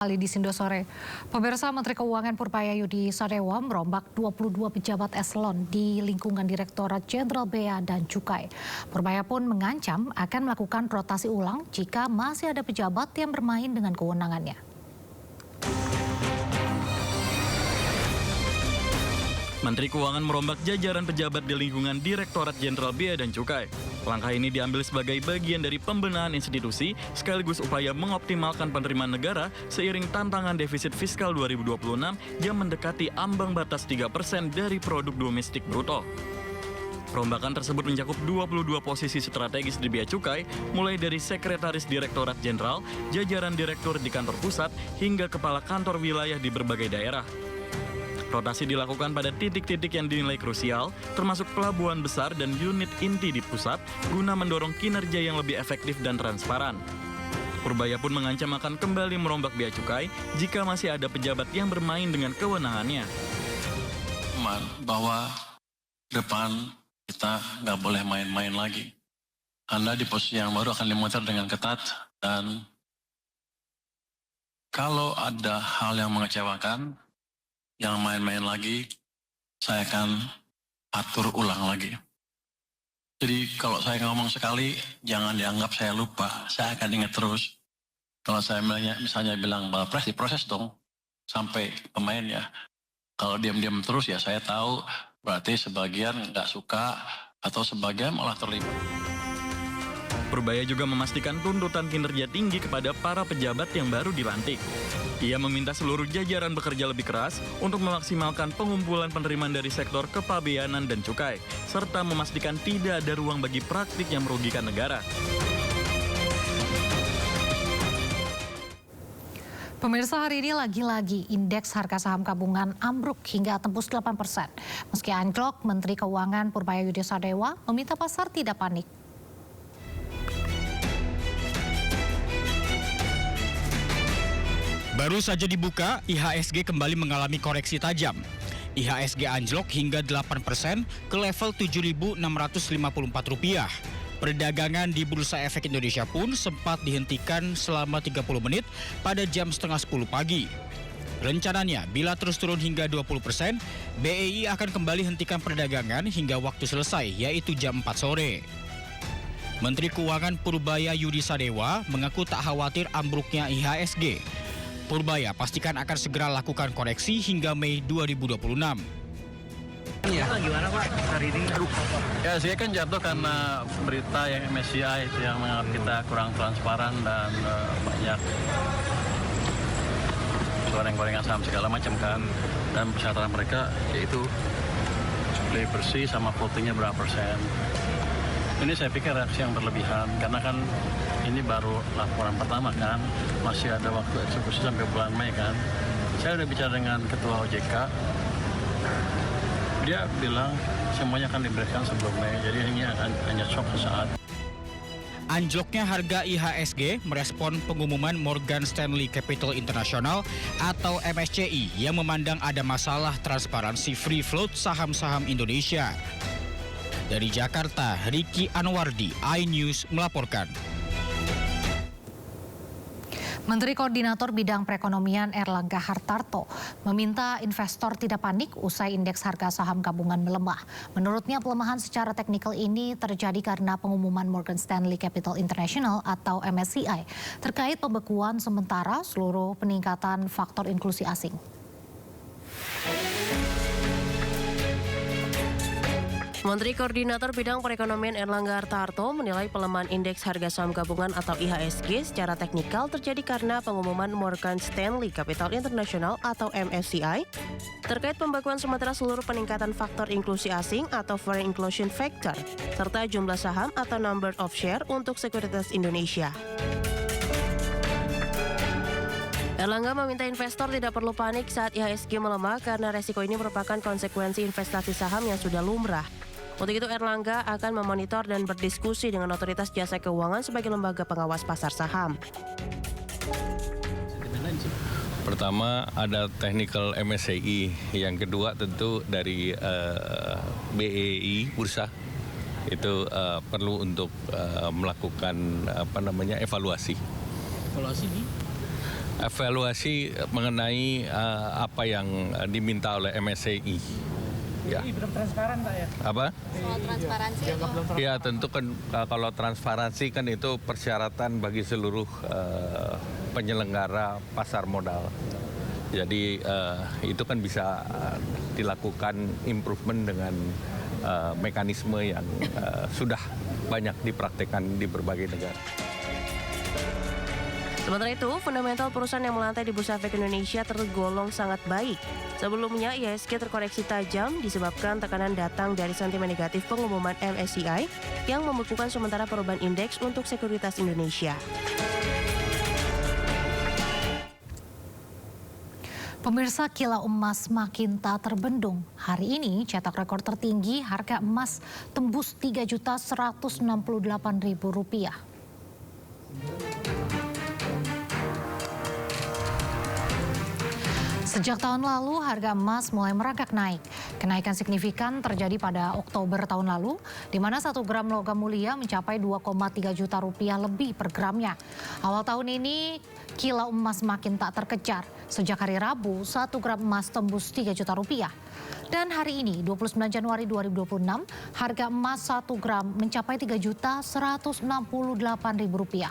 Kali di Sindosore, pemirsa Menteri Keuangan Purbayayudi Sadewa merombak 22 pejabat eselon di lingkungan Direktorat Jenderal Bea dan Cukai. Purbaya pun mengancam akan melakukan rotasi ulang jika masih ada pejabat yang bermain dengan kewenangannya. Menteri Keuangan merombak jajaran pejabat di lingkungan Direktorat Jenderal Bea dan Cukai. Langkah ini diambil sebagai bagian dari pembenahan institusi sekaligus upaya mengoptimalkan penerimaan negara seiring tantangan defisit fiskal 2026 yang mendekati ambang batas 3% dari produk domestik bruto. Perombakan tersebut mencakup 22 posisi strategis di Bea Cukai, mulai dari Sekretaris Direktorat Jenderal, jajaran direktur di kantor pusat, hingga kepala kantor wilayah di berbagai daerah. Rotasi dilakukan pada titik-titik yang dinilai krusial, termasuk pelabuhan besar dan unit inti di pusat, guna mendorong kinerja yang lebih efektif dan transparan. Purbaya pun mengancam akan kembali merombak Bea Cukai jika masih ada pejabat yang bermain dengan kewenangannya. Bahwa depan kita nggak boleh main-main lagi. Anda di posisi yang baru akan dimonitor dengan ketat, dan kalau ada hal yang mengecewakan, yang main-main lagi, saya akan atur ulang lagi. Jadi kalau saya ngomong sekali, jangan dianggap saya lupa. Saya akan ingat terus. Kalau saya misalnya bilang bahwa diproses dong, sampai pemainnya. Kalau diam-diam terus ya saya tahu, berarti sebagian nggak suka atau sebagian malah terlibat. Purbaya juga memastikan tuntutan kinerja tinggi kepada para pejabat yang baru dilantik. Ia meminta seluruh jajaran bekerja lebih keras untuk memaksimalkan pengumpulan penerimaan dari sektor kepabeanan dan cukai, serta memastikan tidak ada ruang bagi praktik yang merugikan negara. Pemirsa, hari ini lagi-lagi indeks harga saham gabungan ambruk hingga tembus 8%. Meski anjlok, Menteri Keuangan Purbayayudi Sadewa meminta pasar tidak panik. Baru saja dibuka, IHSG kembali mengalami koreksi tajam. IHSG anjlok hingga 8% ke level Rp7.654. Perdagangan di Bursa Efek Indonesia pun sempat dihentikan selama 30 menit pada jam setengah 10 pagi. Rencananya, bila terus turun hingga 20%, BEI akan kembali hentikan perdagangan hingga waktu selesai, yaitu jam 4 sore. Menteri Keuangan Purbayayudi Sadewa mengaku tak khawatir ambruknya IHSG. Purbaya pastikan akan segera lakukan koreksi hingga Mei 2026. Ya, gimana Pak hari ini? Ya, saya kan jatuh karena berita yang MSCI itu yang menganggap kita kurang transparan dan banyak goreng-gorengan saham segala macam kan. Dan persyaratan mereka yaitu lebih bersih sama votingnya berapa persen. Ini saya pikir reaksi yang berlebihan karena kan ini baru laporan pertama kan, masih ada waktu eksekusi sampai bulan Mei kan. Saya udah bicara dengan Ketua OJK, dia bilang semuanya akan diberikan sebelum Mei, jadi ini hanya shock sesaat. Anjloknya harga IHSG merespon pengumuman Morgan Stanley Capital International atau MSCI yang memandang ada masalah transparansi free float saham-saham Indonesia. Dari Jakarta, Riki Anwardi, iNews melaporkan. Menteri Koordinator Bidang Perekonomian Erlangga Hartarto meminta investor tidak panik usai indeks harga saham gabungan melemah. Menurutnya pelemahan secara teknikal ini terjadi karena pengumuman Morgan Stanley Capital International atau MSCI terkait pembekuan sementara seluruh peningkatan faktor inklusi asing. Menteri Koordinator Bidang Perekonomian Erlangga Hartarto menilai pelemahan indeks harga saham gabungan atau IHSG secara teknikal terjadi karena pengumuman Morgan Stanley Capital International atau MSCI terkait pembekuan sementara seluruh peningkatan faktor inklusi asing atau Foreign Inclusion Factor serta jumlah saham atau number of share untuk sekuritas Indonesia. Erlangga meminta investor tidak perlu panik saat IHSG melemah karena resiko ini merupakan konsekuensi investasi saham yang sudah lumrah. Untuk itu Erlangga akan memonitor dan berdiskusi dengan otoritas jasa keuangan sebagai lembaga pengawas pasar saham. Pertama ada technical MSCI, yang kedua tentu dari BEI Bursa itu perlu untuk melakukan evaluasi. Evaluasi evaluasi mengenai apa yang diminta oleh MSCI. Ya. Belum transparan Pak ya? Apa? Soal transparansi atau? Ya tentu kan kalau transparansi kan itu persyaratan bagi seluruh penyelenggara pasar modal. Jadi itu kan bisa dilakukan improvement dengan mekanisme yang sudah banyak dipraktekkan di berbagai negara. Sementara itu, fundamental perusahaan yang melantai di Bursa Efek Indonesia tergolong sangat baik. Sebelumnya, IHSG terkoreksi tajam disebabkan tekanan datang dari sentimen negatif pengumuman MSCI yang membekukan sementara perubahan indeks untuk sekuritas Indonesia. Pemirsa, kilau emas makin tak terbendung. Hari ini cetak rekor tertinggi, harga emas tembus Rp3.168.000. Sejak tahun lalu, harga emas mulai merangkak naik. Kenaikan signifikan terjadi pada Oktober tahun lalu, di mana 1 gram logam mulia mencapai 2,3 juta rupiah lebih per gramnya. Awal tahun ini, kilau emas makin tak terkejar. Sejak hari Rabu, 1 gram emas tembus 3 juta rupiah. Dan hari ini, 29 Januari 2026, harga emas 1 gram mencapai 3.168.000 rupiah.